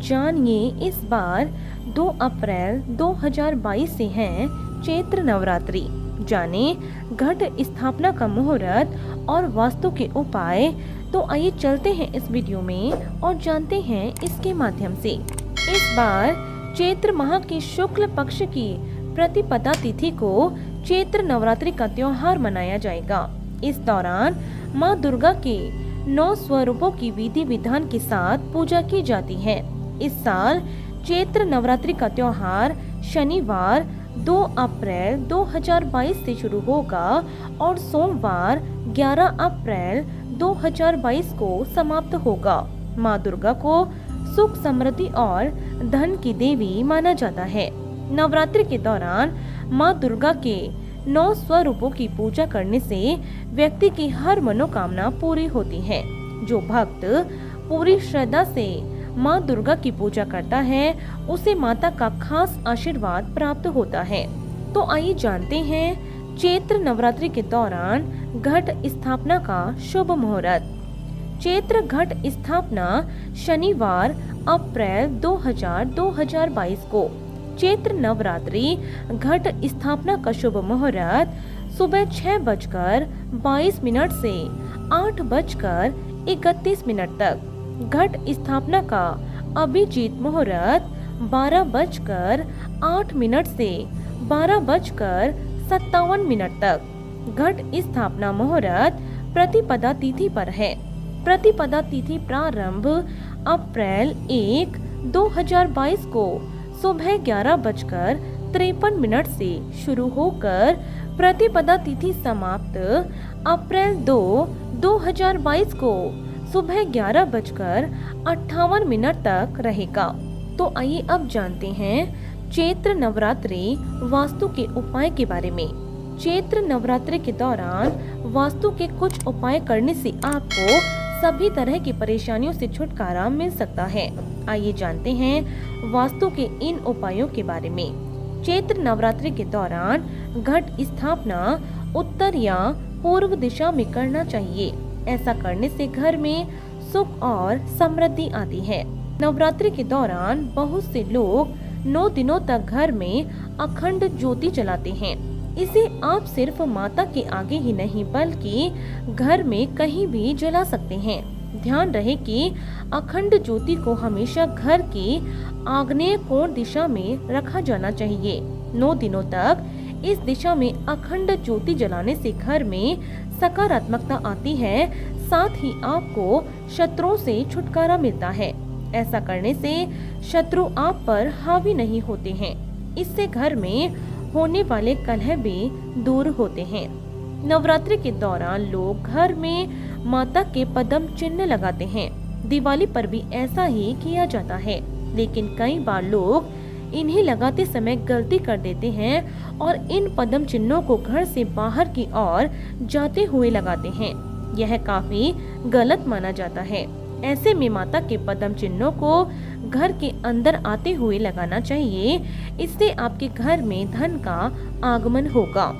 जानिए इस बार 2 अप्रैल 2022 से है चैत्र नवरात्रि। जाने घट स्थापना का मुहूर्त और वास्तु के उपाय। तो आइए चलते हैं इस वीडियो में और जानते हैं इसके माध्यम से। इस बार चैत्र माह की शुक्ल पक्ष की प्रतिपदा तिथि को चैत्र नवरात्रि का त्योहार मनाया जाएगा। इस दौरान माँ दुर्गा के 9 स्वरूपों की विधि विधान के साथ पूजा की जाती है। इस साल चैत्र नवरात्रि का त्योहार शनिवार 2 अप्रैल 2022 से शुरू होगा और सोमवार 11 अप्रैल 2022 को समाप्त होगा। माँ दुर्गा को सुख समृद्धि और धन की देवी माना जाता है। नवरात्रि के दौरान माँ दुर्गा के 9 स्वरूपों की पूजा करने से व्यक्ति की हर मनोकामना पूरी होती है। जो भक्त पूरी श्रद्धा से माँ दुर्गा की पूजा करता है उसे माता का खास आशीर्वाद प्राप्त होता है। तो आइए जानते हैं चैत्र नवरात्रि के दौरान घट स्थापना का शुभ मुहूर्त। चैत्र घट स्थापना शनिवार अप्रैल 2022 को। चैत्र नवरात्रि घट स्थापना का शुभ मुहूर्त सुबह 6:22 से 8:31 तक। घट स्थापना का अभिजीत मुहूर्त 12:08 से 12:57 तक। घट स्थापना मुहूर्त प्रतिपदा तिथि पर है। प्रतिपदा तिथि प्रारंभ अप्रैल 1, 2022 को सुबह 11:53 से शुरू होकर प्रतिपदा तिथि समाप्त अप्रैल 2, 2022 को सुबह 11:58 तक रहेगा। तो आइए अब जानते हैं चैत्र नवरात्रि वास्तु के उपाय के बारे में। चैत्र नवरात्रि के दौरान वास्तु के कुछ उपाय करने से आपको सभी तरह की परेशानियों से छुटकारा मिल सकता है। आइए जानते हैं वास्तु के इन उपायों के बारे में। चैत्र नवरात्रि के दौरान घट स्थापना उत्तर या पूर्व दिशा में करना चाहिए। ऐसा करने से घर में सुख और समृद्धि आती है। नवरात्रि के दौरान बहुत से लोग 9 दिनों तक घर में अखंड ज्योति जलाते हैं। इसे आप सिर्फ माता के आगे ही नहीं बल्कि घर में कहीं भी जला सकते हैं। ध्यान रहे कि अखंड ज्योति को हमेशा घर की आग्नेय कोण दिशा में रखा जाना चाहिए। 9 दिनों तक इस दिशा में अखंड ज्योति जलाने से घर में सकारात्मकता आती है, साथ ही आपको शत्रुओं से छुटकारा मिलता है। ऐसा करने से शत्रु आप पर हावी नहीं होते हैं। इससे घर में होने वाले कलह भी दूर होते हैं। नवरात्रि के दौरान लोग घर में माता के पद्म चिन्ह लगाते हैं। दिवाली पर भी ऐसा ही किया जाता है, लेकिन कई बार लोग इन्हें लगाते समय गलती कर देते हैं और इन पद्म चिन्हों को घर से बाहर की ओर जाते हुए लगाते हैं। यह काफी गलत माना जाता है। ऐसे में माता के पद्म चिन्हों को घर के अंदर आते हुए लगाना चाहिए। इससे आपके घर में धन का आगमन होगा।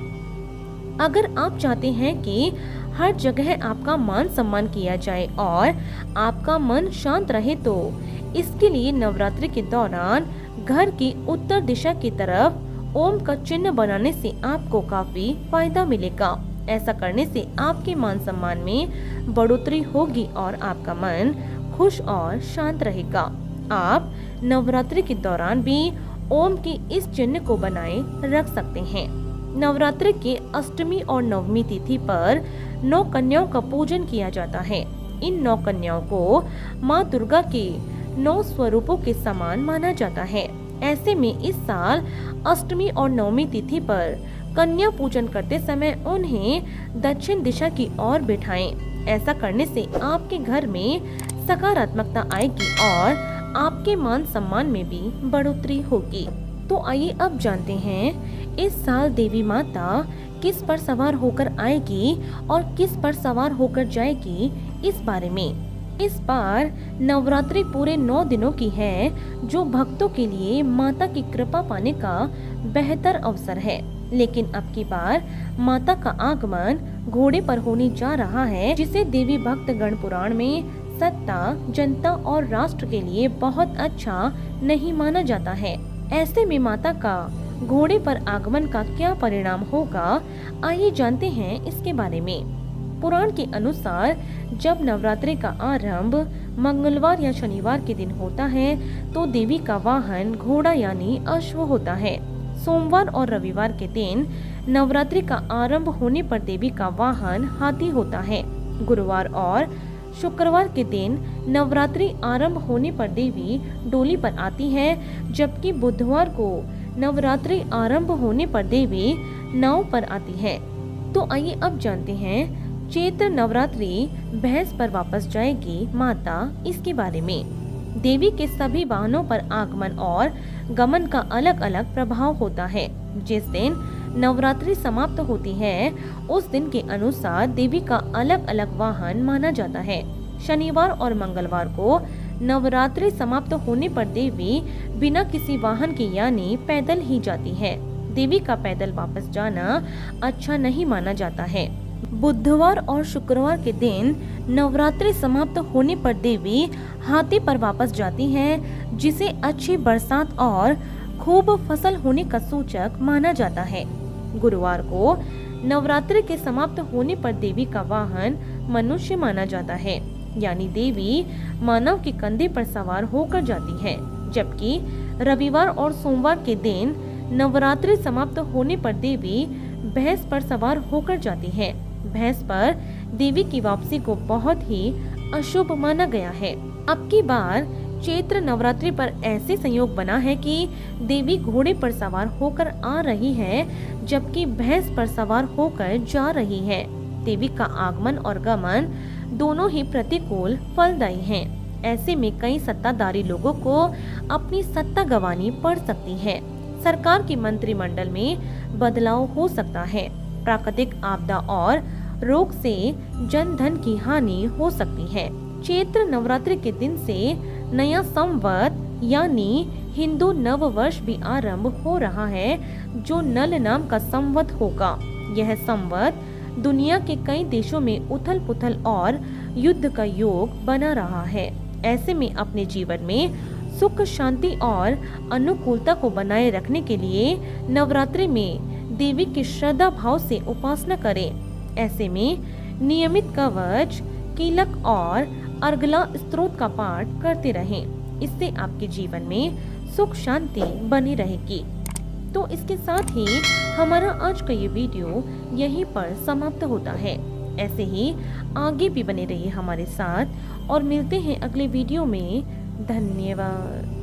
अगर आप चाहते हैं कि हर जगह आपका मान सम्मान किया जाए और आपका मन शांत रहे, तो इसके लिए नवरात्रि के दौरान घर की उत्तर दिशा की तरफ ओम का चिन्ह बनाने से आपको काफी फायदा मिलेगा। ऐसा करने से आपके मान सम्मान में बढ़ोतरी होगी और आपका मन खुश और शांत रहेगा। आप नवरात्रि के दौरान भी ओम के इस चिन्ह को बनाए रख सकते हैं। नवरात्रि के अष्टमी और नवमी तिथि पर 9 कन्याओं का पूजन किया जाता है। इन 9 कन्याओं को माँ दुर्गा के 9 स्वरूपों के समान माना जाता है। ऐसे में इस साल अष्टमी और नवमी तिथि पर कन्या पूजन करते समय उन्हें दक्षिण दिशा की ओर बिठाएं। ऐसा करने से आपके घर में सकारात्मकता आएगी और आपके मान सम्मान में भी बढ़ोतरी होगी। तो आइए अब जानते हैं इस साल देवी माता किस पर सवार होकर आएगी और किस पर सवार होकर जाएगी, इस बारे में। इस बार नवरात्रि पूरे 9 दिनों की है, जो भक्तों के लिए माता की कृपा पाने का बेहतर अवसर है। लेकिन अब की बार माता का आगमन घोड़े पर होने जा रहा है, जिसे देवी भक्त गण पुराण में सत्ता, जनता और राष्ट्र के लिए बहुत अच्छा नहीं माना जाता है। ऐसे में माता का घोड़े पर आगमन का क्या परिणाम होगा, आइए जानते हैं इसके बारे में। पुराण के अनुसार जब नवरात्रि का आरंभ मंगलवार या शनिवार के दिन होता है तो देवी का वाहन घोड़ा यानी अश्व होता है। सोमवार और रविवार के दिन नवरात्रि का आरंभ होने पर देवी का वाहन हाथी होता है। गुरुवार और शुक्रवार के दिन नवरात्रि आरंभ होने पर देवी डोली पर आती है, जबकि बुधवार को नवरात्रि आरंभ होने पर देवी नाव पर आती है। तो आइए अब जानते हैं चैत्र नवरात्रि भैंस पर वापस जाएगी माता, इसके बारे में। देवी के सभी वाहनों पर आगमन और गमन का अलग अलग प्रभाव होता है। जिस दिन नवरात्रि समाप्त होती है उस दिन के अनुसार देवी का अलग अलग वाहन माना जाता है। शनिवार और मंगलवार को नवरात्रि समाप्त होने पर देवी बिना किसी वाहन के यानी पैदल ही जाती है। देवी का पैदल वापस जाना अच्छा नहीं माना जाता है। बुधवार और शुक्रवार के दिन नवरात्रि समाप्त होने पर देवी हाथी पर वापस जाती है, जिसे अच्छी बरसात और खूब फसल होने का सूचक माना जाता है। गुरुवार को नवरात्रि के समाप्त होने पर देवी का वाहन मनुष्य माना जाता है, यानी देवी मानव के कंधे पर सवार होकर जाती है। जबकि रविवार और सोमवार के दिन नवरात्रि समाप्त होने पर देवी भैंस पर सवार होकर जाती है। भैंस पर देवी की वापसी को बहुत ही अशुभ माना गया है। अब की बार चैत्र नवरात्रि पर ऐसे संयोग बना है कि देवी घोड़े पर सवार होकर आ रही है, जबकि भैंस पर सवार होकर जा रही है। देवी का आगमन और गमन दोनों ही प्रतिकूल फलदायी हैं। ऐसे में कई सत्ताधारी लोगों को अपनी सत्ता गंवानी पड़ सकती है। सरकार के मंत्रिमंडल में बदलाव हो सकता है। प्राकृतिक आपदा और रोग से जन धन की हानि हो सकती है। चैत्र नवरात्रि के दिन से नया संवत यानी हिंदू नव वर्ष भी आरंभ हो रहा है, जो नल नाम का संवत होगा। यह संवत दुनिया के कई देशों में उथल पुथल और युद्ध का योग बना रहा है। ऐसे में अपने जीवन में सुख, शांति और अनुकूलता को बनाए रखने के लिए नवरात्रि में देवी की श्रद्धा भाव से उपासना करें। ऐसे में नियमित कवच, कीलक और अर्गला स्तोत्र का पाठ करते रहें। इससे आपके जीवन में सुख शांति बनी रहेगी। तो इसके साथ ही हमारा आज का ये वीडियो यहीं पर समाप्त होता है। ऐसे ही आगे भी बने रहिए हमारे साथ और मिलते हैं अगले वीडियो में। धन्यवाद।